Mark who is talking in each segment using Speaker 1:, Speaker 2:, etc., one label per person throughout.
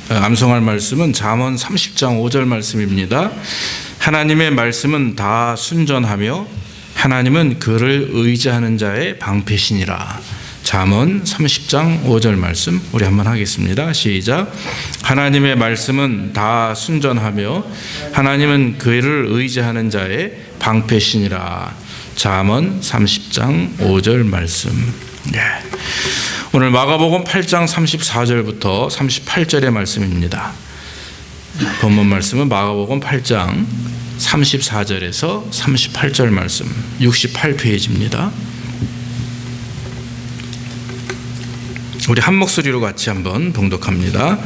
Speaker 1: 암송할 말씀은 잠언 30장 5절 말씀입니다. 하나님의 말씀은 다 순전하며 하나님은 그를 의지하는 자의 방패시니라. 잠언 30장 5절 말씀 우리 한번 하겠습니다. 시작. 하나님의 말씀은 다 순전하며 하나님은 그를 의지하는 자의 방패시니라. 잠언 30장 5절 말씀. 네. 오늘 마가복음 8장 34절부터 38절의 말씀입니다. 본문 말씀은 마가복음 8장 34절에서 38절 말씀 68페이지입니다. 우리 한 목소리로 같이 한번 봉독합니다.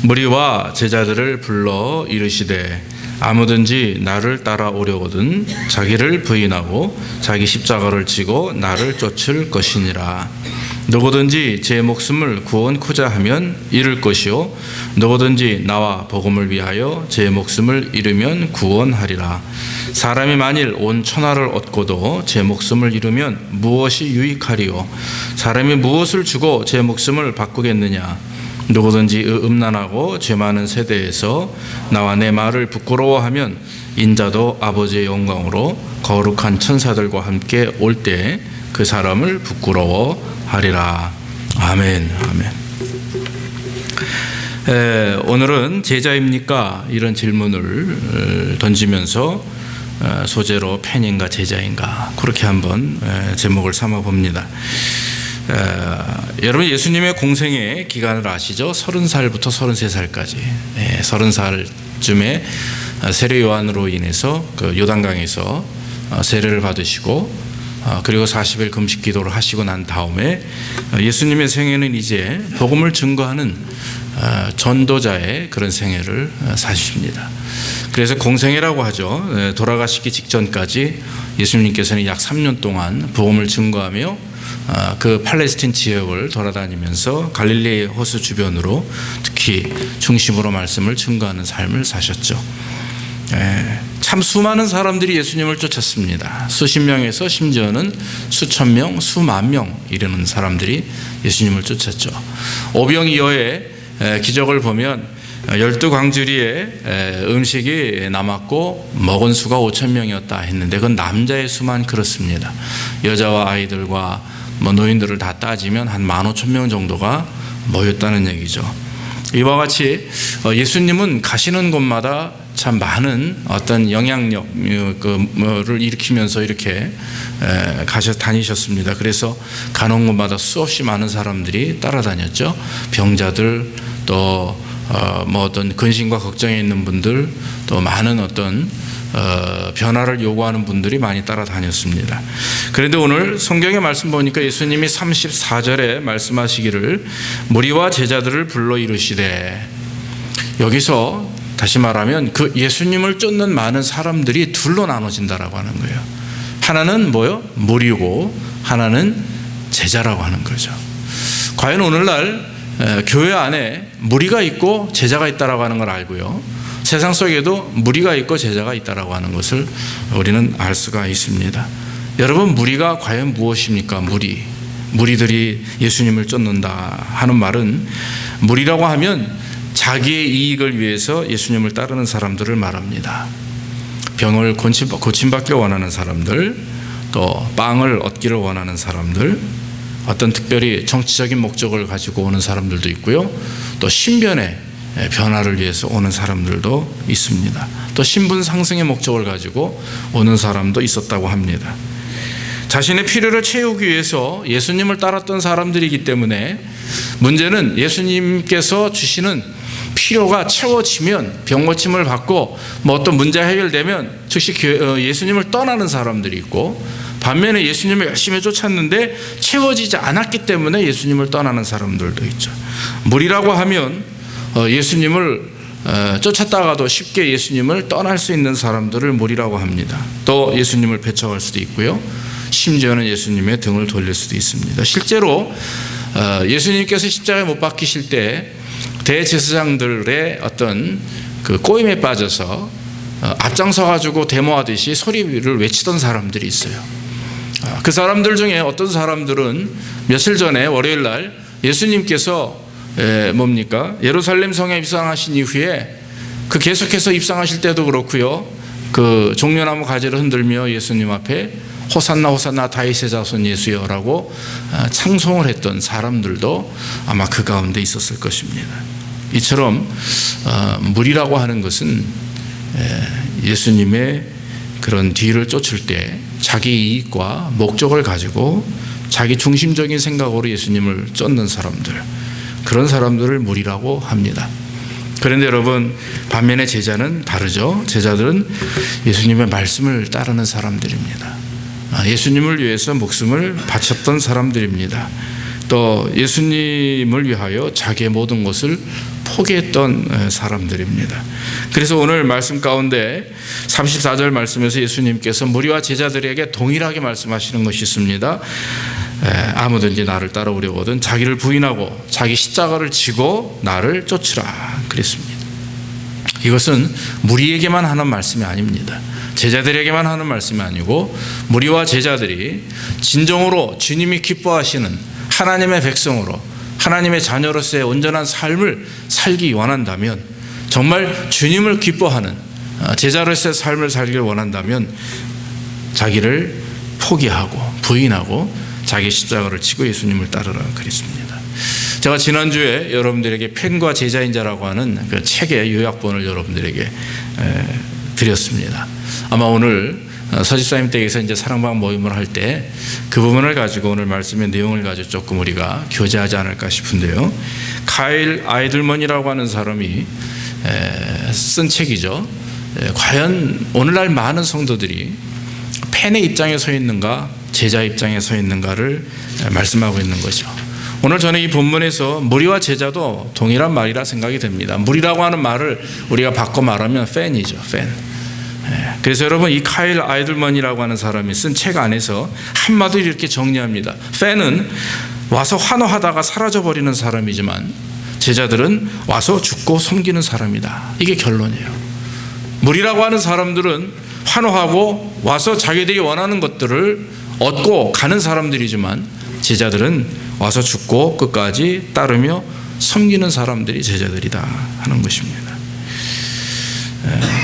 Speaker 1: 무리와 제자들을 불러 이르시되 아무든지 나를 따라오려거든 자기를 부인하고 자기 십자가를 지고 나를 쫓을 것이니라. 누구든지 제 목숨을 구원코자 하면 잃을 것이요 누구든지 나와 복음을 위하여 제 목숨을 잃으면 구원하리라. 사람이 만일 온 천하를 얻고도 제 목숨을 잃으면 무엇이 유익하리요? 사람이 무엇을 주고 제 목숨을 바꾸겠느냐? 누구든지 음란하고 죄 많은 세대에서 나와 내 말을 부끄러워하면 인자도 아버지의 영광으로 거룩한 천사들과 함께 올 때 그 사람을 부끄러워하리라. 아멘. 아멘. 오늘은 제자입니까? 이런 질문을 던지면서 소재로 팬인가 제자인가 그렇게 한번 제목을 삼아 봅니다. 여러분 예수님의 공생의 기간을 아시죠? 30살부터 33살까지 30살쯤에 세례 요한으로 인해서 그 요단강에서 세례를 받으시고 그리고 40일 금식 기도를 하시고 난 다음에 예수님의 생애는 이제 복음을 증거하는 전도자의 그런 생애를 사십니다. 그래서 공생애라고 하죠. 돌아가시기 직전까지 예수님께서는 약 3년 동안 복음을 증거하며 그 팔레스틴 지역을 돌아다니면서 갈릴리 호수 주변으로 특히 중심으로 말씀을 증거하는 삶을 사셨죠. 참 수많은 사람들이 예수님을 쫓았습니다. 수십 명에서 심지어는 수천 명, 수만 명 이르는 사람들이 예수님을 쫓았죠. 오병이어의 기적을 보면 12광주리에 음식이 남았고 먹은 수가 5천 명이었다 했는데 그건 남자의 수만 그렇습니다. 여자와 아이들과 노인들을 다 따지면 한 15,000명 정도가 모였다는 얘기죠. 이와 같이 예수님은 가시는 곳마다 참 많은 어떤 영향력을 일으키면서 이렇게 다니셨습니다. 그래서 가는 곳마다 수없이 많은 사람들이 따라다녔죠. 병자들 또 어떤 근심과 걱정에 있는 분들 또 많은 어떤 변화를 요구하는 분들이 많이 따라다녔습니다. 그런데 오늘 성경의 말씀 보니까 예수님이 34절에 말씀하시기를 무리와 제자들을 불러 이르시되, 여기서 다시 말하면 그 예수님을 쫓는 많은 사람들이 둘로 나눠진다라고 하는 거예요. 하나는 뭐요? 무리고 하나는 제자라고 하는 거죠. 과연 오늘날 교회 안에 무리가 있고 제자가 있다라고 하는 걸 알고요, 세상 속에도 무리가 있고 제자가 있다라고 하는 것을 우리는 알 수가 있습니다. 여러분, 무리가 과연 무엇입니까? 무리들이 예수님을 쫓는다 하는 말은, 무리라고 하면 자기의 이익을 위해서 예수님을 따르는 사람들을 말합니다. 병을 고침받기를 원하는 사람들, 또 빵을 얻기를 원하는 사람들, 어떤 특별히 정치적인 목적을 가지고 오는 사람들도 있고요, 또 신변의 변화를 위해서 오는 사람들도 있습니다. 또 신분 상승의 목적을 가지고 오는 사람도 있었다고 합니다. 자신의 필요를 채우기 위해서 예수님을 따랐던 사람들이기 때문에 문제는 예수님께서 주시는 필요가 채워지면, 병고침을 받고 어떤 문제가 해결되면 즉시 예수님을 떠나는 사람들이 있고, 반면에 예수님을 열심히 쫓았는데 채워지지 않았기 때문에 예수님을 떠나는 사람들도 있죠. 무리라고 하면 예수님을 쫓았다가도 쉽게 예수님을 떠날 수 있는 사람들을 무리라고 합니다. 또 예수님을 배척할 수도 있고요, 심지어는 예수님의 등을 돌릴 수도 있습니다. 실제로 예수님께서 십자가에 못 박히실 때 대제사장들의 어떤 그 꼬임에 빠져서 앞장서 가지고 데모하듯이 소리를 외치던 사람들이 있어요. 그 사람들 중에 어떤 사람들은 며칠 전에 월요일 날 예수님께서 뭡니까? 예루살렘 성에 입성하신 이후에 그 계속해서 입성하실 때도 그렇고요. 그 종려나무 가지를 흔들며 예수님 앞에 호산나 호산나 다윗의 자손 예수여라고 찬송을 했던 사람들도 아마 그 가운데 있었을 것입니다. 이처럼 무리라고 하는 것은 예수님의 그런 뒤를 쫓을 때 자기 이익과 목적을 가지고 자기 중심적인 생각으로 예수님을 쫓는 사람들, 그런 사람들을 무리라고 합니다. 그런데 여러분, 반면에 제자는 다르죠. 제자들은 예수님의 말씀을 따르는 사람들입니다. 예수님을 위해서 목숨을 바쳤던 사람들입니다. 또 예수님을 위하여 자기의 모든 것을 포기했던 사람들입니다. 그래서 오늘 말씀 가운데 34절 말씀에서 예수님께서 무리와 제자들에게 동일하게 말씀하시는 것이 있습니다. 아무든지 나를 따라오려거든 자기를 부인하고 자기 십자가를 지고 나를 쫓으라 그랬습니다. 이것은 무리에게만 하는 말씀이 아닙니다. 제자들에게만 하는 말씀이 아니고 무리와 제자들이 진정으로 주님이 기뻐하시는 하나님의 백성으로, 하나님의 자녀로서의 온전한 삶을 살기 원한다면, 정말 주님을 기뻐하는 제자로서의 삶을 살기를 원한다면 자기를 포기하고 부인하고 자기 십자가를 지고 예수님을 따르라 그랬습니다. 제가 지난주에 여러분들에게 펜과 제자인 자라고 하는 그 책의 요약본을 여러분들에게 드렸습니다. 아마 오늘 서집사님 댁에서 이제 사랑방 모임을 할 때 그 부분을 가지고 오늘 말씀의 내용을 가지고 조금 우리가 교제하지 않을까 싶은데요. 카일 아이들먼이라고 하는 사람이 쓴 책이죠. 과연 오늘날 많은 성도들이 펜의 입장에 서 있는가, 제자 입장에 서 있는가를 말씀하고 있는 거죠. 오늘 저는 이 본문에서 무리와 제자도 동일한 말이라 생각이 됩니다. 무리라고 하는 말을 우리가 바꿔 말하면 팬이죠. 팬. 그래서 여러분, 이 카일 아이들먼이라고 하는 사람이 쓴 책 안에서 한마디로 이렇게 정리합니다. 팬은 와서 환호하다가 사라져버리는 사람이지만 제자들은 와서 죽고 섬기는 사람이다. 이게 결론이에요. 무리라고 하는 사람들은 환호하고 와서 자기들이 원하는 것들을 얻고 가는 사람들이지만 제자들은 와서 죽고 끝까지 따르며 섬기는 사람들이 제자들이다 하는 것입니다.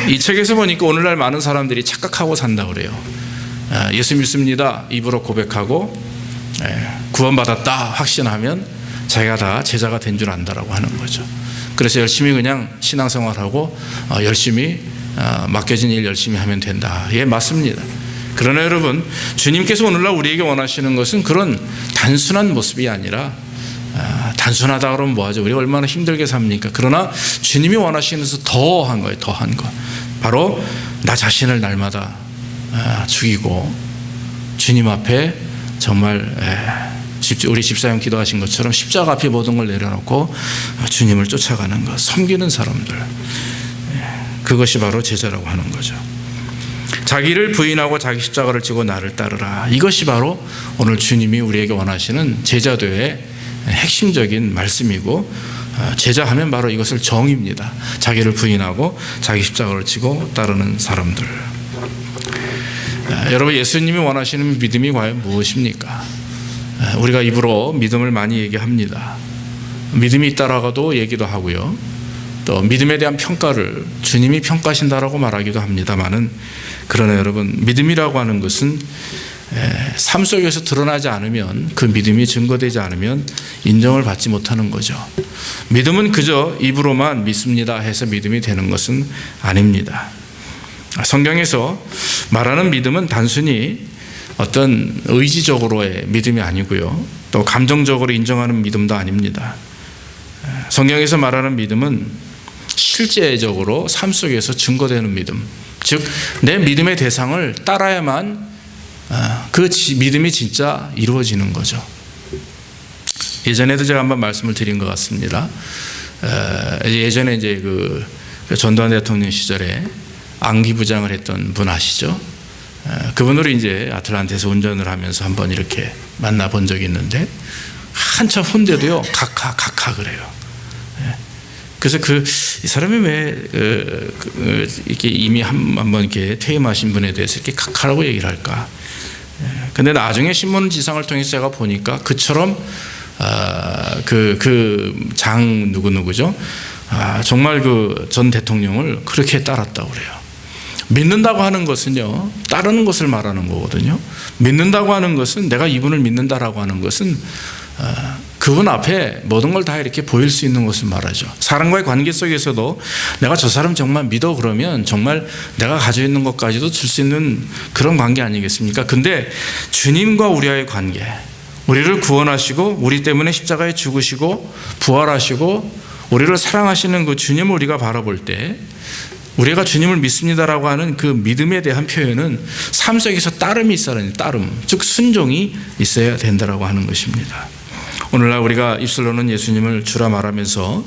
Speaker 1: 이 책에서 보니까 오늘날 많은 사람들이 착각하고 산다고 그래요. 예수 믿습니다 입으로 고백하고 구원받았다 확신하면 자기가 다 제자가 된 줄 안다라고 하는 거죠. 그래서 열심히 그냥 신앙생활하고 열심히 맡겨진 일 열심히 하면 된다. 예, 맞습니다. 그러나 여러분, 주님께서 오늘날 우리에게 원하시는 것은 그런 단순한 모습이 아니라, 단순하다 그러면 뭐하죠? 우리가 얼마나 힘들게 삽니까? 그러나 주님이 원하시는 것은 더한 거예요. 더한 거. 바로 나 자신을 날마다 죽이고 주님 앞에 정말 우리 집사님 기도하신 것처럼 십자가 앞에 모든 걸 내려놓고 주님을 쫓아가는 것, 섬기는 사람들, 그것이 바로 제자라고 하는 거죠. 자기를 부인하고 자기 십자가를 지고 나를 따르라. 이것이 바로 오늘 주님이 우리에게 원하시는 제자도의 핵심적인 말씀이고, 제자하면 바로 이것을 정의입니다. 자기를 부인하고 자기 십자가를 지고 따르는 사람들. 여러분, 예수님이 원하시는 믿음이 과연 무엇입니까? 우리가 입으로 믿음을 많이 얘기합니다. 믿음이 있다라고도 얘기도 하고요. 또 믿음에 대한 평가를 주님이 평가하신다라고 말하기도 합니다만은, 그러나 여러분, 믿음이라고 하는 것은 삶 속에서 드러나지 않으면, 그 믿음이 증거되지 않으면 인정을 받지 못하는 거죠. 믿음은 그저 입으로만 믿습니다 해서 믿음이 되는 것은 아닙니다. 성경에서 말하는 믿음은 단순히 어떤 의지적으로의 믿음이 아니고요, 또 감정적으로 인정하는 믿음도 아닙니다. 성경에서 말하는 믿음은 실제적으로 삶 속에서 증거되는 믿음, 즉 내 믿음의 대상을 따라야만 그 믿음이 진짜 이루어지는 거죠. 예전에도 제가 한번 말씀을 드린 것 같습니다. 예전에 이제 그 전두환 대통령 시절에 안기부장을 했던 분 아시죠? 그분으로 이제 아틀란타에서 운전을 하면서 한번 이렇게 만나본 적이 있는데, 한참 혼대도요 각하 그래요. 그래서 이 사람이 왜 이렇게 이미 한번 이렇게 퇴임하신 분에 대해서 이렇게 각하라고 얘기를 할까? 근데 나중에 신문지상을 통해서 제가 보니까 그처럼 장 누구죠? 정말 그 전 대통령을 그렇게 따랐다고 그래요. 믿는다고 하는 것은요, 따르는 것을 말하는 거거든요. 믿는다고 하는 것은, 내가 이분을 믿는다라고 하는 것은 그분 앞에 모든 걸 다 이렇게 보일 수 있는 것을 말하죠. 사람과의 관계 속에서도 내가 저 사람 정말 믿어 그러면 정말 내가 가지고 있는 것까지도 줄 수 있는 그런 관계 아니겠습니까? 근데 주님과 우리와의 관계, 우리를 구원하시고 우리 때문에 십자가에 죽으시고 부활하시고 우리를 사랑하시는 그 주님을 우리가 바라볼 때, 우리가 주님을 믿습니다라고 하는 그 믿음에 대한 표현은 삶 속에서 따름이 있어야 합니다. 따름, 즉 순종이 있어야 된다라고 하는 것입니다. 오늘날 우리가 입술로는 예수님을 주라 말하면서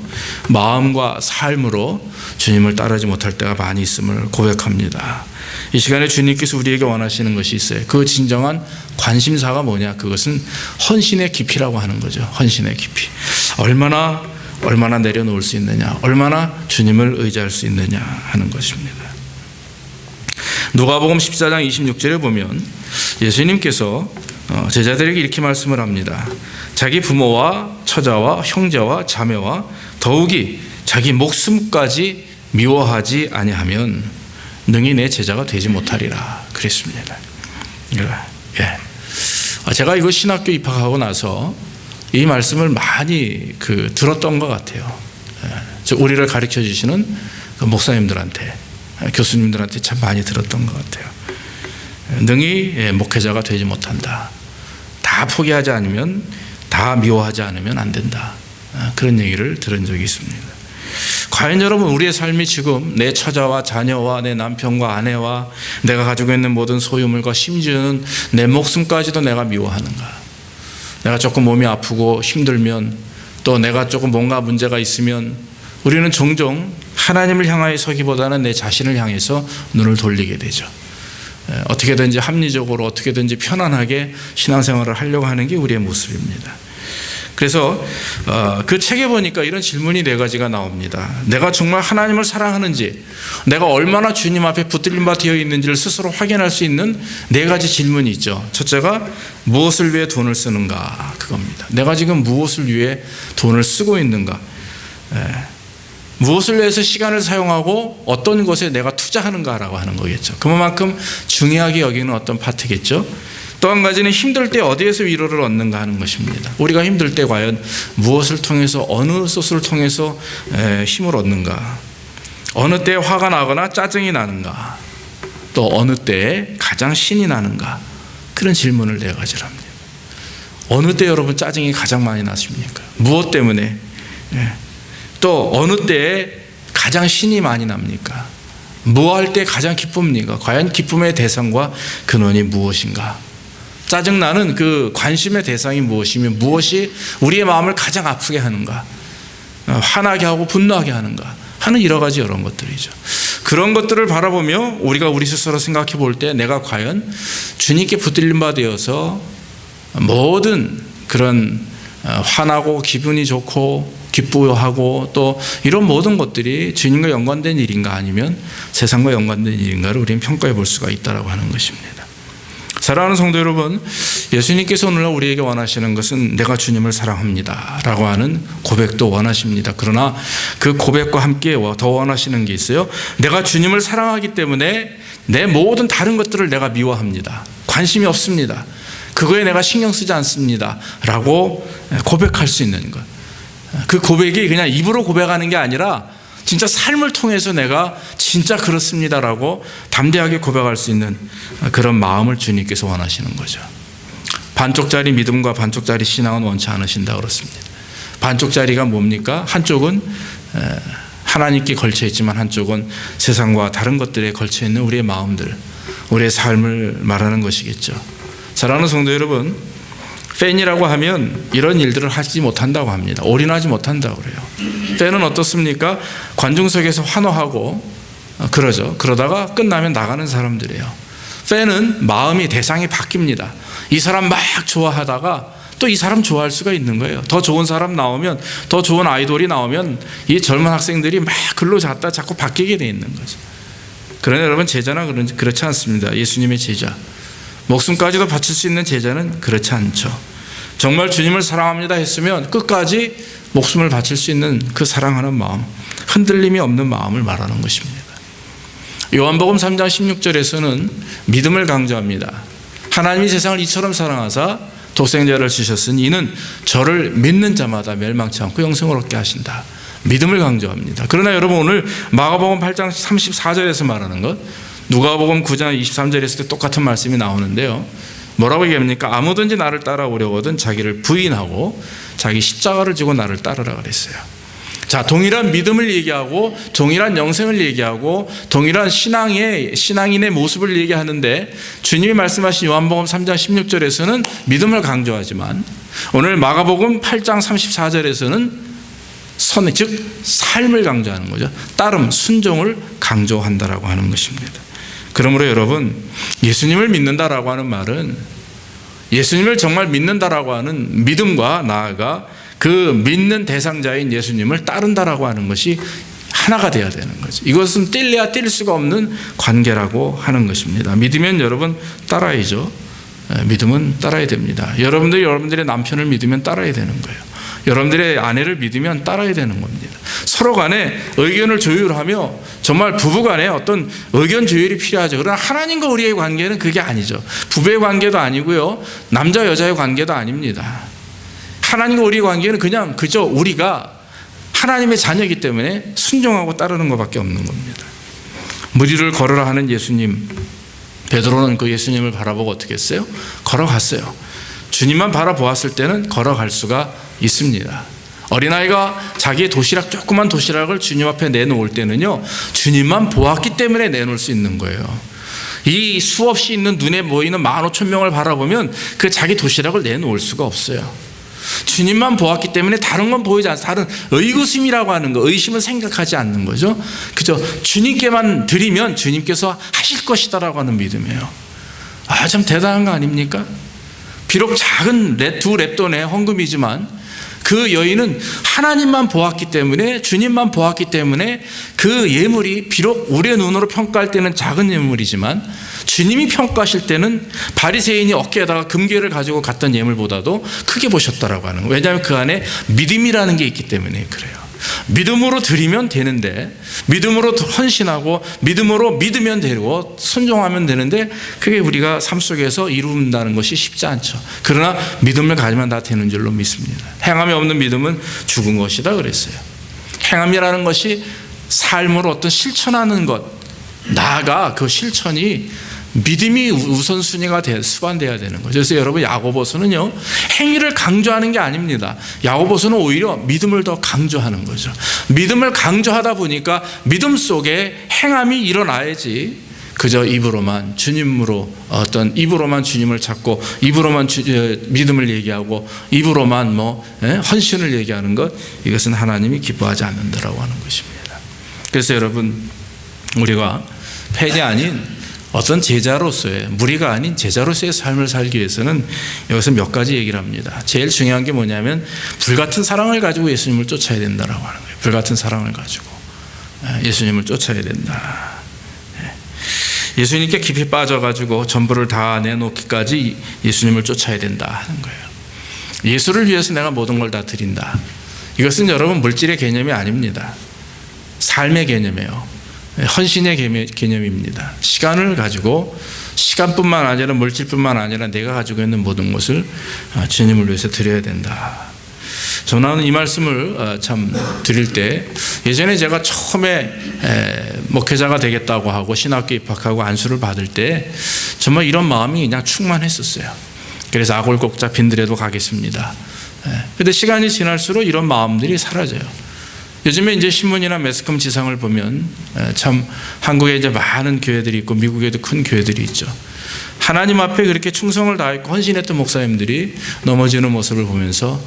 Speaker 1: 마음과 삶으로 주님을 따르지 못할 때가 많이 있음을 고백합니다. 이 시간에 주님께서 우리에게 원하시는 것이 있어요. 그 진정한 관심사가 뭐냐? 그것은 헌신의 깊이라고 하는 거죠. 헌신의 깊이. 얼마나 내려놓을 수 있느냐, 얼마나 주님을 의지할 수 있느냐 하는 것입니다. 누가복음 14장 26절에 보면 예수님께서 제자들에게 이렇게 말씀을 합니다. 자기 부모와 처자와 형제와 자매와 더욱이 자기 목숨까지 미워하지 아니하면 능히 내 제자가 되지 못하리라 그랬습니다. 제가 이거 신학교 입학하고 나서 이 말씀을 많이 들었던 것 같아요. 우리를 가르쳐 주시는 그 목사님들한테, 교수님들한테 참 많이 들었던 것 같아요. 능히 목회자가 되지 못한다. 다 포기하지 않으면, 다 미워하지 않으면 안 된다. 그런 얘기를 들은 적이 있습니다. 과연 여러분, 우리의 삶이 지금 내 처자와 자녀와 내 남편과 아내와 내가 가지고 있는 모든 소유물과 심지어는 내 목숨까지도 내가 미워하는가? 내가 조금 몸이 아프고 힘들면, 또 내가 조금 뭔가 문제가 있으면 우리는 종종 하나님을 향하여 서기보다는 내 자신을 향해서 눈을 돌리게 되죠. 어떻게든지 합리적으로, 어떻게든지 편안하게 신앙생활을 하려고 하는 게 우리의 모습입니다. 그래서 그 책에 보니까 이런 질문이 4가지가 나옵니다. 내가 정말 하나님을 사랑하는지, 내가 얼마나 주님 앞에 붙들림 바 되어 있는지를 스스로 확인할 수 있는 4가지 질문이 있죠. 첫째가 무엇을 위해 돈을 쓰는가, 그겁니다. 내가 지금 무엇을 위해 돈을 쓰고 있는가, 무엇을 위해서 시간을 사용하고 어떤 것에 내가 투자하는가라고 하는 거겠죠. 그만큼 중요하게 여기는 어떤 파트겠죠. 또 한 가지는 힘들 때 어디에서 위로를 얻는가 하는 것입니다. 우리가 힘들 때 과연 무엇을 통해서, 어느 소스를 통해서 힘을 얻는가, 어느 때에 화가 나거나 짜증이 나는가, 또 어느 때에 가장 신이 나는가, 그런 질문을 4가지를 합니다. 어느 때 여러분 짜증이 가장 많이 나십니까? 무엇 때문에? 또 어느 때에 가장 신이 많이 납니까? 뭐 할 때 가장 기쁩니까? 과연 기쁨의 대상과 근원이 무엇인가? 짜증나는 그 관심의 대상이 무엇이며 무엇이 우리의 마음을 가장 아프게 하는가, 화나게 하고 분노하게 하는가 하는 여러 가지 이런 것들이죠. 그런 것들을 바라보며 우리가 우리 스스로 생각해 볼 때 내가 과연 주님께 붙들림 바 되어서 모든 그런 화나고 기분이 좋고 기쁘하고 또 이런 모든 것들이 주님과 연관된 일인가, 아니면 세상과 연관된 일인가를 우리는 평가해 볼 수가 있다고 하는 것입니다. 사랑하는 성도 여러분, 예수님께서 오늘날 우리에게 원하시는 것은 내가 주님을 사랑합니다 라고 하는 고백도 원하십니다. 그러나 그 고백과 함께 더 원하시는 게 있어요. 내가 주님을 사랑하기 때문에 내 모든 다른 것들을 내가 미워합니다, 관심이 없습니다, 그거에 내가 신경 쓰지 않습니다 라고 고백할 수 있는 것. 그 고백이 그냥 입으로 고백하는 게 아니라 진짜 삶을 통해서 내가 진짜 그렇습니다라고 담대하게 고백할 수 있는 그런 마음을 주님께서 원하시는 거죠. 반쪽짜리 믿음과 반쪽짜리 신앙은 원치 않으신다 그렇습니다. 반쪽짜리가 뭡니까? 한쪽은 하나님께 걸쳐 있지만 한쪽은 세상과 다른 것들에 걸쳐 있는 우리의 마음들, 우리의 삶을 말하는 것이겠죠. 사랑하는 성도 여러분, 팬이라고 하면 이런 일들을 하지 못한다고 합니다. 올인하지 못한다고 그래요. 팬은 어떻습니까? 관중석에서 환호하고 그러죠. 그러다가 끝나면 나가는 사람들이에요. 팬은 마음이, 대상이 바뀝니다. 이 사람 막 좋아하다가 또 이 사람 좋아할 수가 있는 거예요. 더 좋은 사람 나오면, 더 좋은 아이돌이 나오면 이 젊은 학생들이 막 글로 잤다 자꾸 바뀌게 돼 있는 거죠. 그러나 여러분, 제자는 그렇지 않습니다. 예수님의 제자, 목숨까지도 바칠 수 있는 제자는 그렇지 않죠. 정말 주님을 사랑합니다 했으면 끝까지 목숨을 바칠 수 있는 그 사랑하는 마음, 흔들림이 없는 마음을 말하는 것입니다. 요한복음 3장 16절에서는 믿음을 강조합니다. 하나님이 세상을 이처럼 사랑하사 독생자를 주셨으니 이는 저를 믿는 자마다 멸망치 않고 영생을 얻게 하신다. 믿음을 강조합니다. 그러나 여러분, 오늘 마가복음 8장 34절에서 말하는 것, 누가복음 9장 23절에서도 똑같은 말씀이 나오는데요. 뭐라고 얘기합니까? 아무든지 나를 따라오려거든 자기를 부인하고 자기 십자가를 지고 나를 따르라 그랬어요. 자, 동일한 믿음을 얘기하고 동일한 영생을 얘기하고 동일한 신앙인의 모습을 얘기하는데, 주님이 말씀하신 요한복음 3장 16절에서는 믿음을 강조하지만 오늘 마가복음 8장 34절에서는 즉 삶을 강조하는 거죠. 따름, 순종을 강조한다라고 하는 것입니다. 그러므로 여러분, 예수님을 믿는다라고 하는 말은 예수님을 정말 믿는다라고 하는 믿음과 나아가 그 믿는 대상자인 예수님을 따른다라고 하는 것이 하나가 되어야 되는 거죠. 이것은 뗄래야 뗄 수가 없는 관계라고 하는 것입니다. 믿으면 여러분 따라야죠. 믿으면 따라야 됩니다. 여러분들의 남편을 믿으면 따라야 되는 거예요. 여러분들의 아내를 믿으면 따라야 되는 겁니다. 서로 간에 의견을 조율하며 정말 부부 간에 어떤 의견 조율이 필요하죠. 그러나 하나님과 우리의 관계는 그게 아니죠. 부부의 관계도 아니고요, 남자 여자의 관계도 아닙니다. 하나님과 우리의 관계는 그저 우리가 하나님의 자녀이기 때문에 순종하고 따르는 것밖에 없는 겁니다. 무리를 걸으라 하는 예수님, 베드로는 그 예수님을 바라보고 어떻게 했어요? 걸어갔어요. 주님만 바라보았을 때는 걸어갈 수가 있습니다. 어린아이가 자기의 조그만 도시락을 주님 앞에 내놓을 때는요, 주님만 보았기 때문에 내놓을 수 있는 거예요. 이 수없이 있는 눈에 보이는 15,000명을 바라보면 그 자기 도시락을 내놓을 수가 없어요. 주님만 보았기 때문에 다른 건 보이지 않아요. 다른 의구심이라고 하는 거, 의심은 생각하지 않는 거죠. 그저 주님께만 드리면 주님께서 하실 것이다라고 하는 믿음이에요. 참 대단한 거 아닙니까? 비록 작은 두 렙돈의 헌금이지만 그 여인은 하나님만 보았기 때문에, 주님만 보았기 때문에 그 예물이 비록 우리의 눈으로 평가할 때는 작은 예물이지만 주님이 평가하실 때는 바리새인이 어깨에다가 금괴를 가지고 갔던 예물보다도 크게 보셨다라고 하는 거예요. 왜냐하면 그 안에 믿음이라는 게 있기 때문에 그래요. 믿음으로 드리면 되는데, 믿음으로 헌신하고 믿음으로 믿으면 되고 순종하면 되는데, 그게 우리가 삶 속에서 이룬다는 것이 쉽지 않죠. 그러나 믿음을 가지면 다 되는 줄로 믿습니다. 행함이 없는 믿음은 죽은 것이다 그랬어요. 행함이라는 것이 삶으로 어떤 실천하는 것, 나아가 그 실천이 믿음이 우선순위가 수반돼야 되는 거죠. 그래서 여러분, 야고보서는요, 행위를 강조하는 게 아닙니다. 야고보서는 오히려 믿음을 더 강조하는 거죠. 믿음을 강조하다 보니까 믿음 속에 행함이 일어나야지, 그저 입으로만 입으로만 주님을 찾고 입으로만 믿음을 얘기하고 입으로만 헌신을 얘기하는 것, 이것은 하나님이 기뻐하지 않는다라고 하는 것입니다. 그래서 여러분, 우리가 폐지 아닌 어떤 제자로서의, 무리가 아닌 제자로서의 삶을 살기 위해서는 여기서 몇 가지 얘기를 합니다. 제일 중요한 게 뭐냐면, 불같은 사랑을 가지고 예수님을 쫓아야 된다라고 하는 거예요. 불같은 사랑을 가지고 예수님을 쫓아야 된다. 예수님께 깊이 빠져가지고 전부를 다 내놓기까지 예수님을 쫓아야 된다 하는 거예요. 예수를 위해서 내가 모든 걸 다 드린다. 이것은 여러분 물질의 개념이 아닙니다. 삶의 개념이에요. 헌신의 개념입니다. 시간을 가지고, 시간뿐만 아니라 물질뿐만 아니라 내가 가지고 있는 모든 것을 주님을 위해서 드려야 된다. 저는 이 말씀을 참 드릴 때, 예전에 제가 처음에 목회자가 되겠다고 하고 신학교 입학하고 안수를 받을 때 정말 이런 마음이 그냥 충만했었어요. 그래서 아골곡자 빈들에도 가겠습니다. 그런데 시간이 지날수록 이런 마음들이 사라져요. 요즘에 이제 신문이나 매스컴 지상을 보면 참 한국에 이제 많은 교회들이 있고 미국에도 큰 교회들이 있죠. 하나님 앞에 그렇게 충성을 다했고 헌신했던 목사님들이 넘어지는 모습을 보면서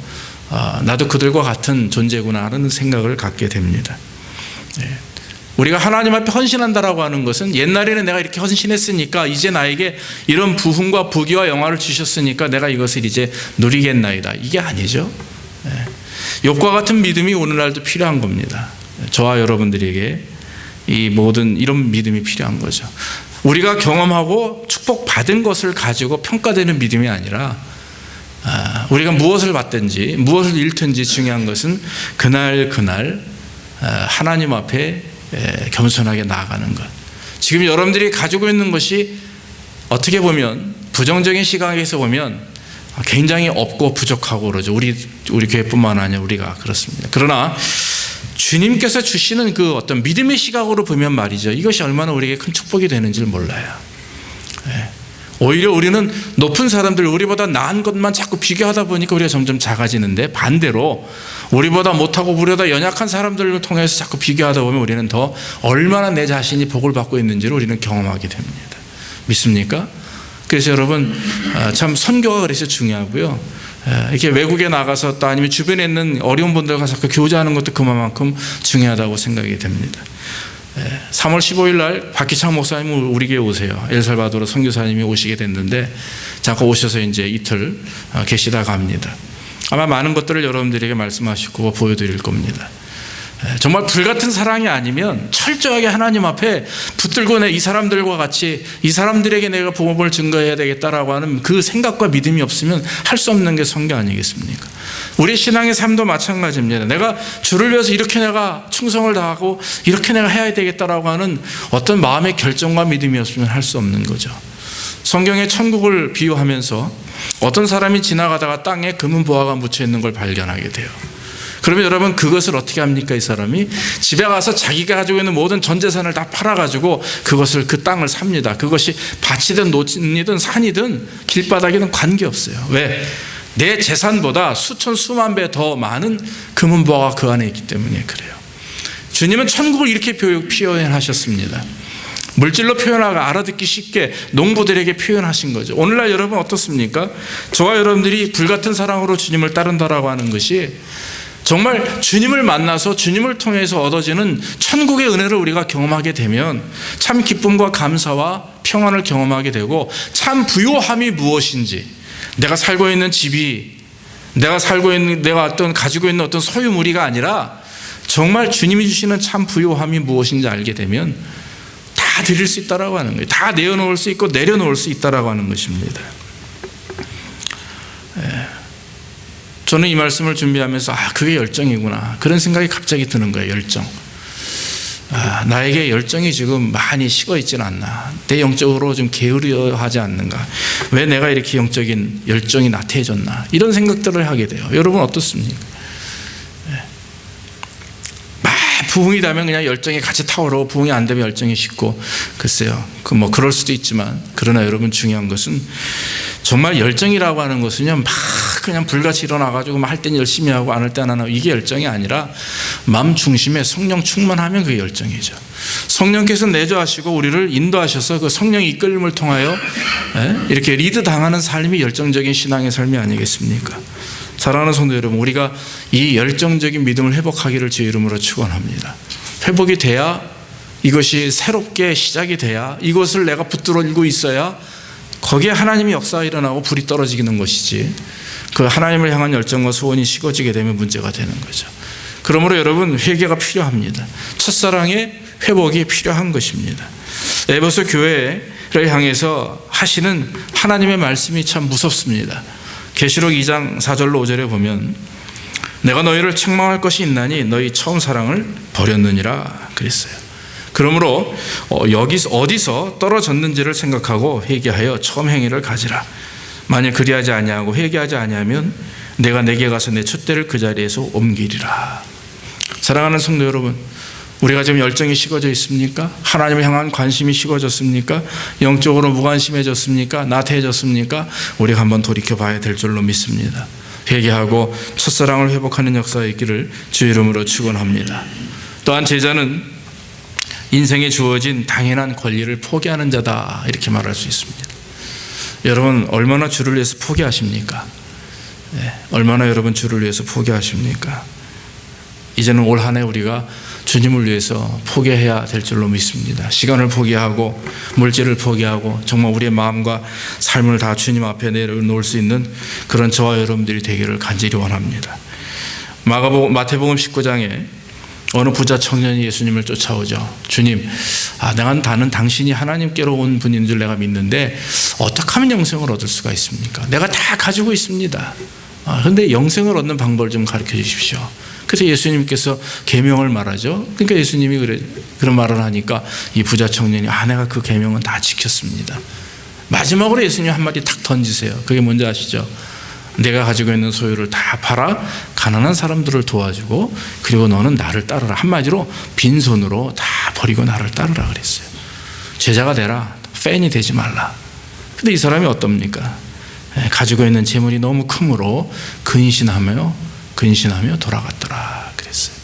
Speaker 1: 나도 그들과 같은 존재구나 하는 생각을 갖게 됩니다. 우리가 하나님 앞에 헌신한다라고 하는 것은, 옛날에는 내가 이렇게 헌신했으니까 이제 나에게 이런 부흥과 부귀와 영화를 주셨으니까 내가 이것을 이제 누리겠나이다, 이게 아니죠. 욥과 같은 믿음이 오늘날도 필요한 겁니다. 저와 여러분들에게 이 모든 이런 믿음이 필요한 거죠. 우리가 경험하고 축복받은 것을 가지고 평가되는 믿음이 아니라 우리가 무엇을 받든지 무엇을 잃든지 중요한 것은 그날 하나님 앞에 겸손하게 나아가는 것. 지금 여러분들이 가지고 있는 것이 어떻게 보면 부정적인 시각에서 보면 굉장히 없고 부족하고 그러죠. 우리 교회뿐만 아니라 우리가 그렇습니다. 그러나 주님께서 주시는 그 어떤 믿음의 시각으로 보면 말이죠, 이것이 얼마나 우리에게 큰 축복이 되는지를 몰라요. 오히려 우리는 높은 사람들, 우리보다 나은 것만 자꾸 비교하다 보니까 우리가 점점 작아지는데, 반대로 우리보다 못하고 우리보다 연약한 사람들을 통해서 자꾸 비교하다 보면 우리는 더 얼마나 내 자신이 복을 받고 있는지를 우리는 경험하게 됩니다. 믿습니까? 그래서 여러분, 참 선교가 그래서 중요하고요. 이렇게 외국에 나가서 또 아니면 주변에 있는 어려운 분들과 자꾸 교제하는 것도 그만큼 중요하다고 생각이 됩니다. 3월 15일 날 박기창 목사님 우리 교회 오세요. 엘살바도르 선교사님이 오시게 됐는데 잠깐 오셔서 이제 이틀 계시다 갑니다. 아마 많은 것들을 여러분들에게 말씀하시고 보여드릴 겁니다. 정말 불같은 사랑이 아니면 철저하게 하나님 앞에 붙들고 이 사람들과 같이 이 사람들에게 내가 복음을 증거해야 되겠다라고 하는 그 생각과 믿음이 없으면 할 수 없는 게 선교 아니겠습니까? 우리 신앙의 삶도 마찬가지입니다. 내가 주를 위해서 이렇게 내가 충성을 다하고 이렇게 내가 해야 되겠다라고 하는 어떤 마음의 결정과 믿음이 없으면 할 수 없는 거죠. 성경의 천국을 비유하면서 어떤 사람이 지나가다가 땅에 금은 보화가 묻혀 있는 걸 발견하게 돼요. 그러면 여러분, 그것을 어떻게 합니까? 이 사람이 집에 가서 자기가 가지고 있는 모든 전 재산을 다 팔아가지고 그 땅을 삽니다. 그것이 밭이든 노천이든 산이든 길바닥이든 관계없어요. 왜? 내 재산보다 수천 수만 배 더 많은 금은 보화가 그 안에 있기 때문에 그래요. 주님은 천국을 이렇게 표현하셨습니다. 물질로 표현하고 알아듣기 쉽게 농부들에게 표현하신 거죠. 오늘날 여러분 어떻습니까? 저와 여러분들이 불같은 사랑으로 주님을 따른다라고 하는 것이 정말 주님을 만나서 주님을 통해서 얻어지는 천국의 은혜를 우리가 경험하게 되면 참 기쁨과 감사와 평안을 경험하게 되고, 참 부요함이 무엇인지, 내가 살고 있는 집이 내가 가지고 있는 어떤 소유물이가 아니라 정말 주님이 주시는 참 부요함이 무엇인지 알게 되면 다 드릴 수 있다라고 하는 거예요. 다 내어놓을 수 있고 내려놓을 수 있다라고 하는 것입니다. 저는 이 말씀을 준비하면서 그게 열정이구나, 그런 생각이 갑자기 드는 거예요. 열정. 나에게 열정이 지금 많이 식어 있지는 않나, 내 영적으로 좀 게으르 하지 않는가, 왜 내가 이렇게 영적인 열정이 나태해졌나, 이런 생각들을 하게 돼요. 여러분 어떻습니까? 부흥이 되면 그냥 열정이 같이 타오르고, 부흥이 안 되면 열정이 식고, 글쎄요, 그럴 수도 있지만, 그러나 여러분 중요한 것은 정말 열정이라고 하는 것은요, 그냥 불같이 일어나가지고 할 때는 열심히 하고 안 할 때는 안 하고, 이게 열정이 아니라 마음 중심에 성령 충만하면 그게 열정이죠. 성령께서 내주하시고 우리를 인도하셔서 그 성령의 이끌림을 통하여 이렇게 리드 당하는 삶이 열정적인 신앙의 삶이 아니겠습니까? 사랑하는 성도 여러분, 우리가 이 열정적인 믿음을 회복하기를 주의 이름으로 축원합니다. 회복이 돼야, 이것이 새롭게 시작이 돼야, 이것을 내가 붙들고 있어야 거기에 하나님의 역사가 일어나고 불이 떨어지는 것이지, 그 하나님을 향한 열정과 소원이 식어지게 되면 문제가 되는 거죠. 그러므로 여러분, 회개가 필요합니다. 첫사랑의 회복이 필요한 것입니다. 에베소 교회를 향해서 하시는 하나님의 말씀이 참 무섭습니다. 계시록 2장 4절로 5절에 보면, 내가 너희를 책망할 것이 있나니 너희 처음 사랑을 버렸느니라 그랬어요. 그러므로 여기서 어디서 떨어졌는지를 생각하고 회개하여 처음 행위를 가지라. 만일 그리하지 아니하고 회개하지 아니하면 내가 내게 가서 내 촛대를 그 자리에서 옮기리라. 사랑하는 성도 여러분, 우리가 지금 열정이 식어져 있습니까? 하나님을 향한 관심이 식어졌습니까? 영적으로 무관심해졌습니까? 나태해졌습니까? 우리가 한번 돌이켜봐야 될 줄로 믿습니다. 회개하고 첫사랑을 회복하는 역사가 있기를 주의 이름으로 축원합니다. 또한 제자는 인생에 주어진 당연한 권리를 포기하는 자다, 이렇게 말할 수 있습니다. 여러분, 얼마나 주를 위해서 포기하십니까? 얼마나 여러분 주를 위해서 포기하십니까? 이제는 올 한 해 우리가 주님을 위해서 포기해야 될 줄로 믿습니다. 시간을 포기하고 물질을 포기하고 정말 우리의 마음과 삶을 다 주님 앞에 내려놓을 수 있는 그런 저와 여러분들이 되기를 간절히 원합니다. 마태복음 19장에 어느 부자 청년이 예수님을 쫓아오죠. 주님, 나는 당신이 하나님께로 온 분인 줄 내가 믿는데 어떻게 하면 영생을 얻을 수가 있습니까? 내가 다 가지고 있습니다. 그런데 영생을 얻는 방법을 좀 가르쳐 주십시오. 그래서 예수님께서 계명을 말하죠. 그러니까 예수님이 그런 말을 하니까 이 부자 청년이 내가 그 계명은 다 지켰습니다. 마지막으로 예수님 한마디 탁 던지세요. 그게 뭔지 아시죠? 내가 가지고 있는 소유를 다 팔아 가난한 사람들을 도와주고 그리고 너는 나를 따르라. 한마디로 빈손으로 다 버리고 나를 따르라 그랬어요. 제자가 되라. 팬이 되지 말라. 근데 이 사람이 어떻습니까? 가지고 있는 재물이 너무 크므로 근신하며 돌아갔더라 그랬어요.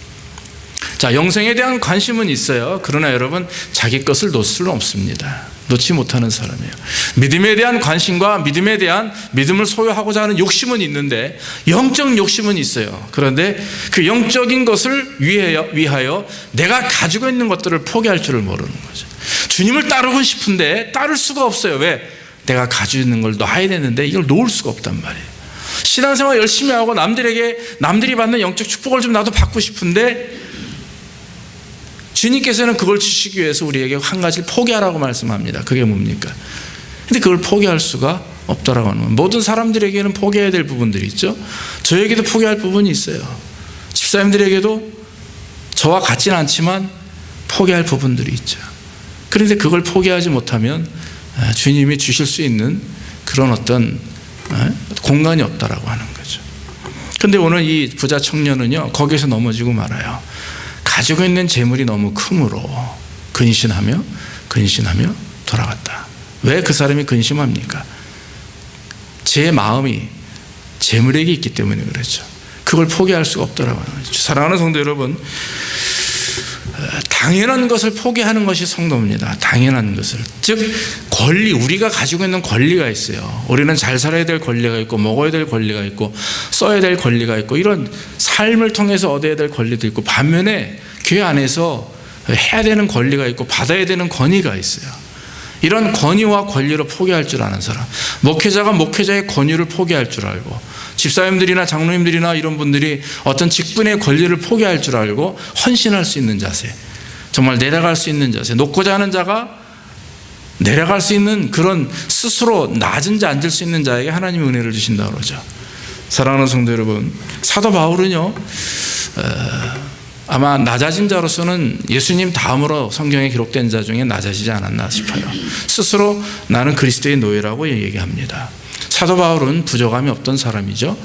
Speaker 1: 자, 영생에 대한 관심은 있어요. 그러나 여러분, 자기 것을 놓을 수는 없습니다. 놓지 못하는 사람이에요. 믿음에 대한 관심과 믿음에 대한 믿음을 소유하고자 하는 욕심은 있는데 영적 욕심은 있어요. 그런데 그 영적인 것을 위하여 내가 가지고 있는 것들을 포기할 줄을 모르는 거죠. 주님을 따르고 싶은데 따를 수가 없어요. 왜? 내가 가지고 있는 걸 놔야 되는데 이걸 놓을 수가 없단 말이에요. 신앙생활 열심히 하고 남들이 받는 영적 축복을 좀 나도 받고 싶은데 주님께서는 그걸 주시기 위해서 우리에게 한 가지를 포기하라고 말씀합니다. 그게 뭡니까? 근데 그걸 포기할 수가 없다라고 하는 거예요. 모든 사람들에게는 포기해야 될 부분들이 있죠. 저에게도 포기할 부분이 있어요. 집사님들에게도 저와 같지는 않지만 포기할 부분들이 있죠. 그런데 그걸 포기하지 못하면 주님이 주실 수 있는 그런 어떤 공간이 없다라고 하는 거죠. 그런데 오늘 이 부자 청년은요, 거기서 넘어지고 말아요. 가지고 있는 재물이 너무 크므로 근신하며 돌아갔다. 왜 그 사람이 근심합니까? 제 마음이 재물에게 있기 때문에 그렇죠. 그걸 포기할 수가 없더라고요. 사랑하는 성도 여러분, 당연한 것을 포기하는 것이 성도입니다. 당연한 것을. 즉 권리, 우리가 가지고 있는 권리가 있어요. 우리는 잘 살아야 될 권리가 있고 먹어야 될 권리가 있고 써야 될 권리가 있고 이런 삶을 통해서 얻어야 될 권리도 있고 반면에 교회 안에서 해야 되는 권리가 있고 받아야 되는 권위가 있어요. 이런 권위와 권리를 포기할 줄 아는 사람, 목회자가 목회자의 권위를 포기할 줄 알고 집사님들이나 장로님들이나 이런 분들이 어떤 직분의 권리를 포기할 줄 알고 헌신할 수 있는 자세, 정말 내려갈 수 있는 자세, 높고자 하는 자가 내려갈 수 있는 그런 스스로 낮은 자 앉을 수 있는 자에게 하나님의 은혜를 주신다고 그러죠. 사랑하는 성도 여러분, 사도 바울은요 아마 낮아진 자로서는 예수님 다음으로 성경에 기록된 자 중에 낮아지지 않았나 싶어요. 스스로 나는 그리스도의 노예라고 얘기합니다. 사도 바울은 부족함이 없던 사람이죠.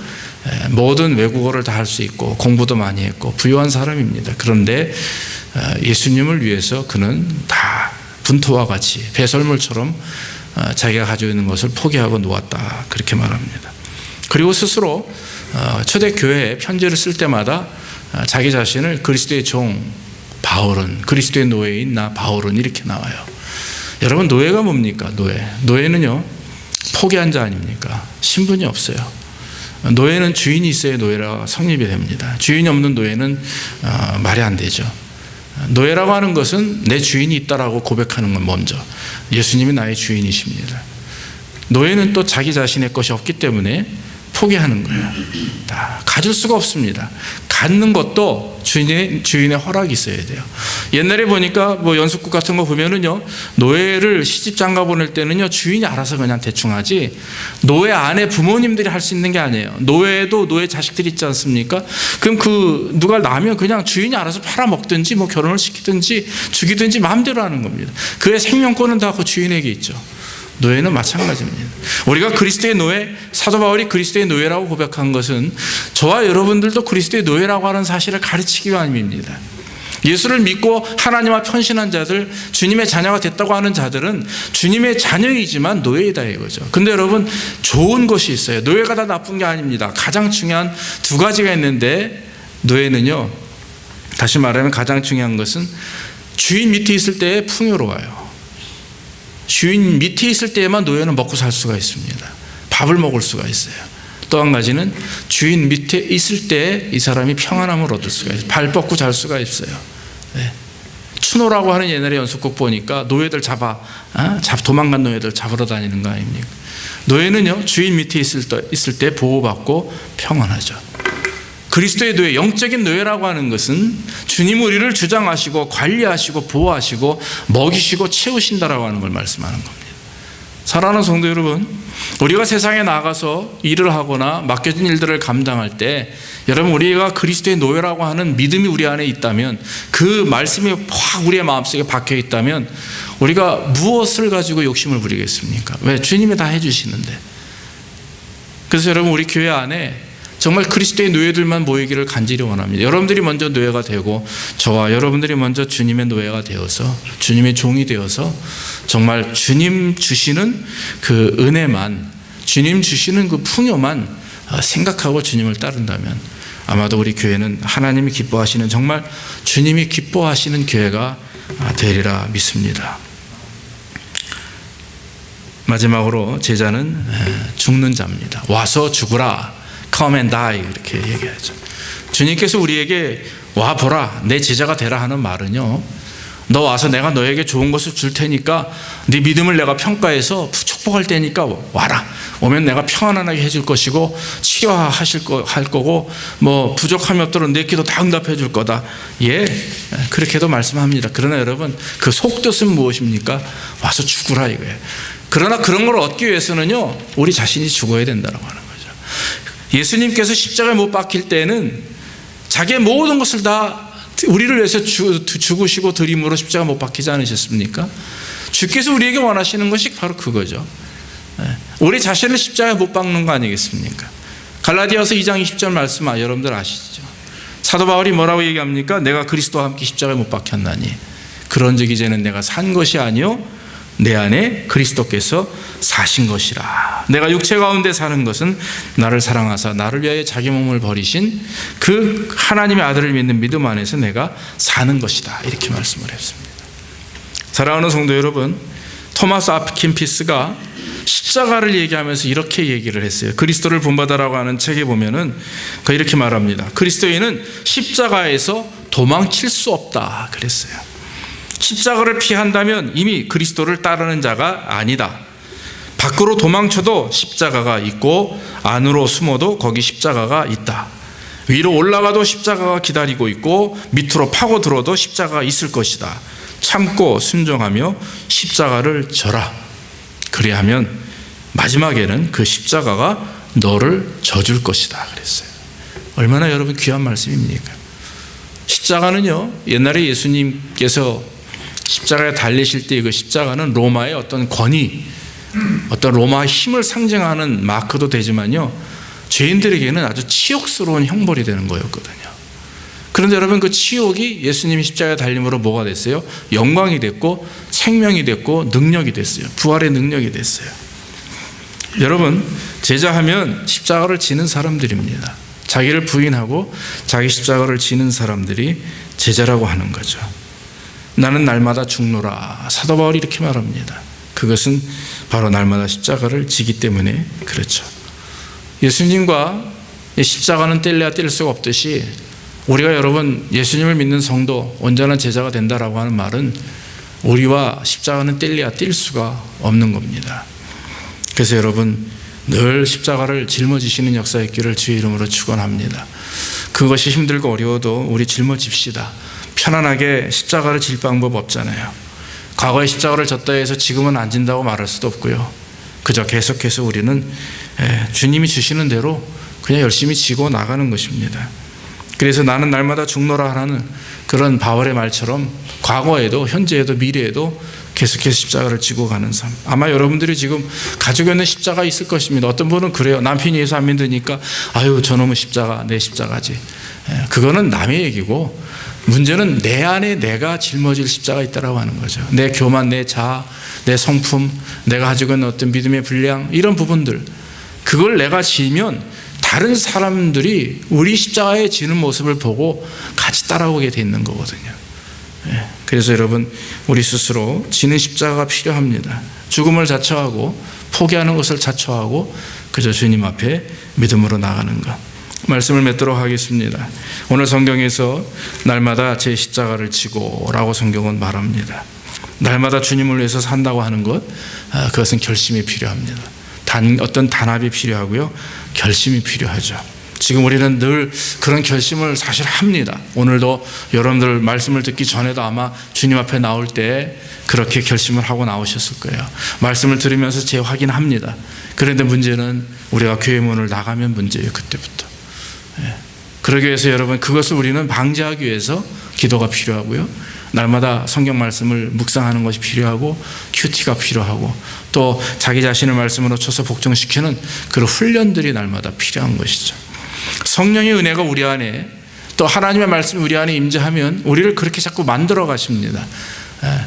Speaker 1: 모든 외국어를 다 할 수 있고 공부도 많이 했고 부유한 사람입니다. 그런데 예수님을 위해서 그는 다 분토와 같이 배설물처럼 자기가 가지고 있는 것을 포기하고 놓았다, 그렇게 말합니다. 그리고 스스로 초대교회에 편지를 쓸 때마다 자기 자신을 그리스도의 종 바울은, 그리스도의 노예인 나 바울은, 이렇게 나와요. 여러분, 노예가 뭡니까? 노예는요 포기한 자 아닙니까? 신분이 없어요. 노예는 주인이 있어야 노예라 성립이 됩니다. 주인이 없는 노예는 말이 안 되죠. 노예라고 하는 것은 내 주인이 있다라고 고백하는 건 먼저, 예수님이 나의 주인이십니다. 노예는 또 자기 자신의 것이 없기 때문에 포기하는 거예요. 다 가질 수가 없습니다. 갖는 것도 주인의 허락이 있어야 돼요. 옛날에 보니까 뭐 연습국 같은 거 보면은요, 노예를 시집 장가 보낼 때는요 주인이 알아서 그냥 대충 하지, 노예 안에 부모님들이 할 수 있는 게 아니에요. 노예도 노예 자식들이 있지 않습니까? 그럼 누가 나면 그냥 주인이 알아서 팔아먹든지 뭐 결혼을 시키든지 죽이든지 마음대로 하는 겁니다. 그의 생명권은 다 그 주인에게 있죠. 노예는 마찬가지입니다. 우리가 그리스도의 노예, 사도 바울이 그리스도의 노예라고 고백한 것은 저와 여러분들도 그리스도의 노예라고 하는 사실을 가르치기 위함입니다. 예수를 믿고 하나님 앞 헌신한 자들, 주님의 자녀가 됐다고 하는 자들은 주님의 자녀이지만 노예이다 이거죠. 근데 여러분, 좋은 것이 있어요. 노예가 다 나쁜 게 아닙니다. 가장 중요한 두 가지가 있는데, 노예는요, 다시 말하면 가장 중요한 것은 주인 밑에 있을 때에 풍요로워요. 주인 밑에 있을 때에만 노예는 먹고 살 수가 있습니다. 밥을 먹을 수가 있어요. 또 한 가지는 주인 밑에 있을 때 이 사람이 평안함을 얻을 수가 있어요. 발 뻗고 잘 수가 있어요. 네. 추노라고 하는 옛날에 연습곡 보니까 노예들 도망간 노예들 잡으러 다니는 거 아닙니까? 노예는요 주인 밑에 있을 때 보호받고 평안하죠. 그리스도의 노예, 영적인 노예라고 하는 것은 주님 우리를 주장하시고 관리하시고 보호하시고 먹이시고 채우신다라고 하는 걸 말씀하는 겁니다. 사랑하는 성도 여러분, 우리가 세상에 나가서 일을 하거나 맡겨진 일들을 감당할 때 여러분 우리가 그리스도의 노예라고 하는 믿음이 우리 안에 있다면, 그 말씀이 확 우리의 마음속에 박혀 있다면 우리가 무엇을 가지고 욕심을 부리겠습니까? 왜? 주님이 다 해주시는데. 그래서 여러분 우리 교회 안에 정말 그리스도의 노예들만 모이기를 간절히 원합니다. 여러분들이 먼저 노예가 되고 저와 여러분들이 먼저 주님의 노예가 되어서, 주님의 종이 되어서 정말 주님 주시는 그 은혜만, 주님 주시는 그 풍요만 생각하고 주님을 따른다면 아마도 우리 교회는 하나님이 기뻐하시는, 정말 주님이 기뻐하시는 교회가 되리라 믿습니다. 마지막으로 제자는 죽는 자입니다. 와서 죽으라. Come and die 이렇게 얘기하죠. 주님께서 우리에게 와 보라, 내 제자가 되라 하는 말은요, 너 와서 내가 너에게 좋은 것을 줄 테니까, 네 믿음을 내가 평가해서 축복할 테니까 와라. 오면 내가 평안하게 해줄 것이고 치유할 거고 뭐 부족함이 없도록 내 기도 다 응답해 줄 거다. 예, 그렇게도 말씀합니다. 그러나 여러분 그 속뜻은 무엇입니까? 와서 죽으라 이거예요. 그러나 그런 걸 얻기 위해서는요, 우리 자신이 죽어야 된다고 하는 거죠. 예수님께서 십자가에 못 박힐 때는 자기의 모든 것을 다 우리를 위해서 죽으시고 드림으로 십자가 못 박히지 않으셨습니까? 주께서 우리에게 원하시는 것이 바로 그거죠. 우리 자신을 십자가에 못 박는 거 아니겠습니까? 갈라디아서 2장 20절 말씀 여러분들 아시죠? 사도 바울이 뭐라고 얘기합니까? 내가 그리스도와 함께 십자가에 못 박혔나니 그런즉 이제는 내가 산 것이 아니요 내 안에 그리스도께서 사신 것이라. 내가 육체 가운데 사는 것은 나를 사랑하사 나를 위하여 자기 몸을 버리신 그 하나님의 아들을 믿는 믿음 안에서 내가 사는 것이다. 이렇게 말씀을 했습니다. 사랑하는 성도 여러분, 토마스 아킨피스가 십자가를 얘기하면서 이렇게 얘기를 했어요. 그리스도를 본받아라고 하는 책에 보면은 이렇게 말합니다. 그리스도인은 십자가에서 도망칠 수 없다 그랬어요. 십자가를 피한다면 이미 그리스도를 따르는 자가 아니다. 밖으로 도망쳐도 십자가가 있고 안으로 숨어도 거기 십자가가 있다. 위로 올라가도 십자가가 기다리고 있고 밑으로 파고들어도 십자가가 있을 것이다. 참고 순종하며 십자가를 져라. 그리하면 마지막에는 그 십자가가 너를 져줄 것이다 그랬어요. 얼마나 여러분 귀한 말씀입니까? 십자가는요, 옛날에 예수님께서 십자가에 달리실 때 그 십자가는 로마의 어떤 권위, 어떤 로마의 힘을 상징하는 마크도 되지만요, 죄인들에게는 아주 치욕스러운 형벌이 되는 거였거든요. 그런데 여러분 그 치욕이 예수님이 십자가에 달림으로 뭐가 됐어요? 영광이 됐고 생명이 됐고 능력이 됐어요. 부활의 능력이 됐어요. 여러분 제자하면 십자가를 지는 사람들입니다. 자기를 부인하고 자기 십자가를 지는 사람들이 제자라고 하는 거죠. 나는 날마다 죽노라. 사도 바울이 이렇게 말합니다. 그것은 바로 날마다 십자가를 지기 때문에 그렇죠. 예수님과 십자가는 뗄래야 뗄 수가 없듯이 우리가 여러분 예수님을 믿는 성도, 온전한 제자가 된다라고 하는 말은 우리와 십자가는 뗄래야 뗄 수가 없는 겁니다. 그래서 여러분 늘 십자가를 짊어지시는 역사 있기를 주의 이름으로 축원합니다. 그것이 힘들고 어려워도 우리 짊어집시다. 편안하게 십자가를 질 방법 없잖아요. 과거에 십자가를 졌다 해서 지금은 안 진다고 말할 수도 없고요. 그저 계속해서 우리는 주님이 주시는 대로 그냥 열심히 지고 나가는 것입니다. 그래서 나는 날마다 죽노라 하는 그런 바울의 말처럼 과거에도 현재에도 미래에도 계속해서 십자가를 지고 가는 삶. 아마 여러분들이 지금 가지고 있는 십자가 있을 것입니다. 어떤 분은 그래요. 남편이 예수 안 믿으니까 아유 저놈의 십자가 내 십자가지. 그거는 남의 얘기고 문제는 내 안에 내가 짊어질 십자가 있다라고 하는 거죠. 내 교만, 내 자아, 내 성품, 내가 가지고 있는 어떤 믿음의 분량, 이런 부분들, 그걸 내가 지면 다른 사람들이 우리 십자가에 지는 모습을 보고 같이 따라오게 돼 있는 거거든요. 그래서 여러분 우리 스스로 지는 십자가가 필요합니다. 죽음을 자처하고 포기하는 것을 자처하고 그저 주님 앞에 믿음으로 나가는 것. 말씀을 맺도록 하겠습니다. 오늘 성경에서 날마다 제 십자가를 지고 라고 성경은 말합니다. 날마다 주님을 위해서 산다고 하는 것, 그것은 결심이 필요합니다. 어떤 단합이 필요하고요, 결심이 필요하죠. 지금 우리는 늘 그런 결심을 사실 합니다. 오늘도 여러분들 말씀을 듣기 전에도 아마 주님 앞에 나올 때 그렇게 결심을 하고 나오셨을 거예요. 말씀을 들으면서 재확인합니다. 그런데 문제는 우리가 교회 문을 나가면 문제예요. 그때부터. 그러기 위해서 여러분, 그것을 우리는 방지하기 위해서 기도가 필요하고요, 날마다 성경 말씀을 묵상하는 것이 필요하고, 큐티가 필요하고, 또 자기 자신을 말씀으로 쳐서 복종시키는 그런 훈련들이 날마다 필요한 것이죠. 성령의 은혜가 우리 안에, 또 하나님의 말씀이 우리 안에 임재하면 우리를 그렇게 자꾸 만들어 가십니다.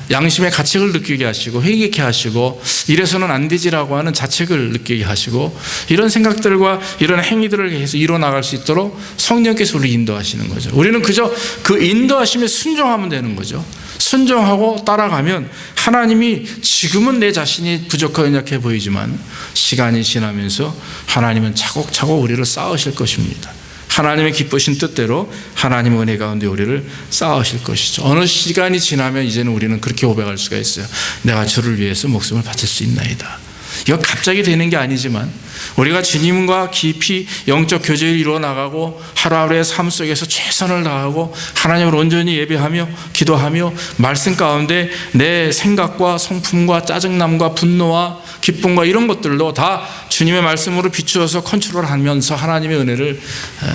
Speaker 1: 양심의 가책을 느끼게 하시고, 회개케 하시고, 이래서는 안 되지라고 하는 자책을 느끼게 하시고, 이런 생각들과 이런 행위들을 해서 이뤄나갈 수 있도록 성령께서 우리를 인도하시는 거죠. 우리는 그저 그 인도하심에 순종하면 되는 거죠. 순종하고 따라가면 하나님이, 지금은 내 자신이 부족하고 연약해 보이지만 시간이 지나면서 하나님은 차곡차곡 우리를 쌓으실 것입니다. 하나님의 기쁘신 뜻대로 하나님의 은혜 가운데 우리를 쌓으실 것이죠. 어느 시간이 지나면 이제는 우리는 그렇게 고백할 수가 있어요. 내가 주를 위해서 목숨을 바칠 수 있나이다. 이거 갑자기 되는 게 아니지만 우리가 주님과 깊이 영적 교제를 이루어나가고 하루하루의 삶 속에서 최선을 다하고 하나님을 온전히 예배하며 기도하며 말씀 가운데 내 생각과 성품과 짜증남과 분노와 기쁨과 이런 것들도 다 주님의 말씀으로 비추어서 컨트롤하면서 하나님의 은혜를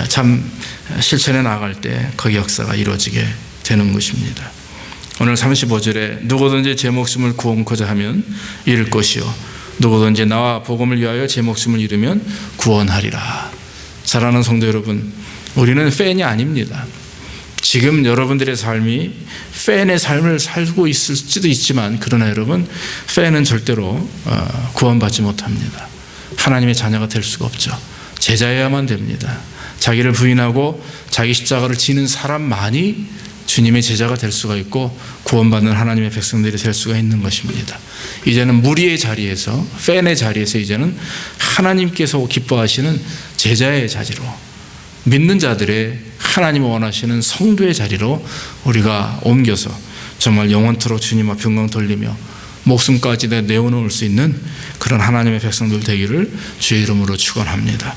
Speaker 1: 참 실천해 나갈 때 그 역사가 이루어지게 되는 것입니다. 오늘 35절에 누구든지 제 목숨을 구원코자 하면 잃을 것이요 누구든지 나와 복음을 위하여 제 목숨을 잃으면 구원하리라. 사랑하는 성도 여러분, 우리는 팬이 아닙니다. 지금 여러분들의 삶이 팬의 삶을 살고 있을지도 있지만, 그러나 여러분, 팬은 절대로 구원받지 못합니다. 하나님의 자녀가 될 수가 없죠. 제자여야만 됩니다. 자기를 부인하고 자기 십자가를 지는 사람만이 주님의 제자가 될 수가 있고 구원받는 하나님의 백성들이 될 수가 있는 것입니다. 이제는 무리의 자리에서, 팬의 자리에서 이제는 하나님께서 기뻐하시는 제자의 자리로, 믿는 자들의 하나님을 원하시는 성도의 자리로 우리가 옮겨서 정말 영원토록 주님 앞에 영광 돌리며 목숨까지 내어놓을 수 있는 그런 하나님의 백성들 되기를 주의 이름으로 축원합니다.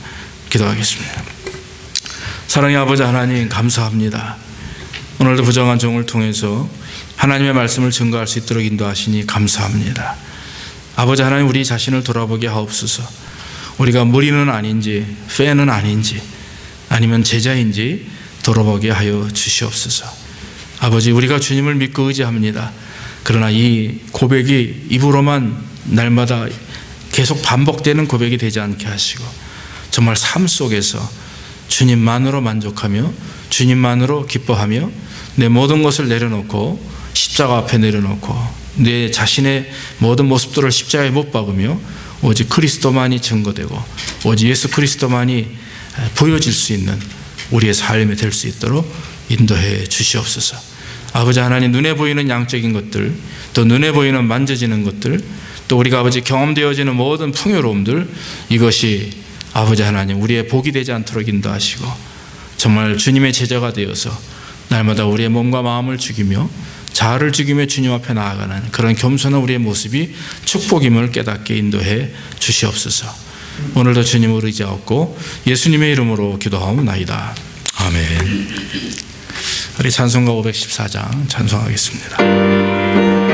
Speaker 1: 기도하겠습니다. 사랑의 아버지 하나님, 감사합니다. 오늘도 부정한 종을 통해서 하나님의 말씀을 증거할 수 있도록 인도하시니 감사합니다. 아버지 하나님, 우리 자신을 돌아보게 하옵소서. 우리가 무리는 아닌지, 팬은 아닌지, 아니면 제자인지 돌아보게 하여 주시옵소서. 아버지, 우리가 주님을 믿고 의지합니다. 그러나 이 고백이 입으로만 날마다 계속 반복되는 고백이 되지 않게 하시고, 정말 삶 속에서 주님만으로 만족하며 주님만으로 기뻐하며 내 모든 것을 내려놓고 십자가 앞에 내려놓고 내 자신의 모든 모습들을 십자가에 못 박으며 오직 그리스도만이 증거되고 오직 예수 그리스도만이 보여질 수 있는 우리의 삶이 될 수 있도록 인도해 주시옵소서. 아버지 하나님, 눈에 보이는 양적인 것들, 또 눈에 보이는 만져지는 것들, 또 우리가 아버지 경험되어지는 모든 풍요로움들, 이것이 아버지 하나님 우리의 복이 되지 않도록 인도하시고 정말 주님의 제자가 되어서 날마다 우리의 몸과 마음을 죽이며 자아를 죽이며 주님 앞에 나아가는 그런 겸손한 우리의 모습이 축복임을 깨닫게 인도해 주시옵소서. 오늘도 주님을 의지하옵고 예수님의 이름으로 기도하옵나이다. 아멘. 우리 찬송가 514장 찬송하겠습니다.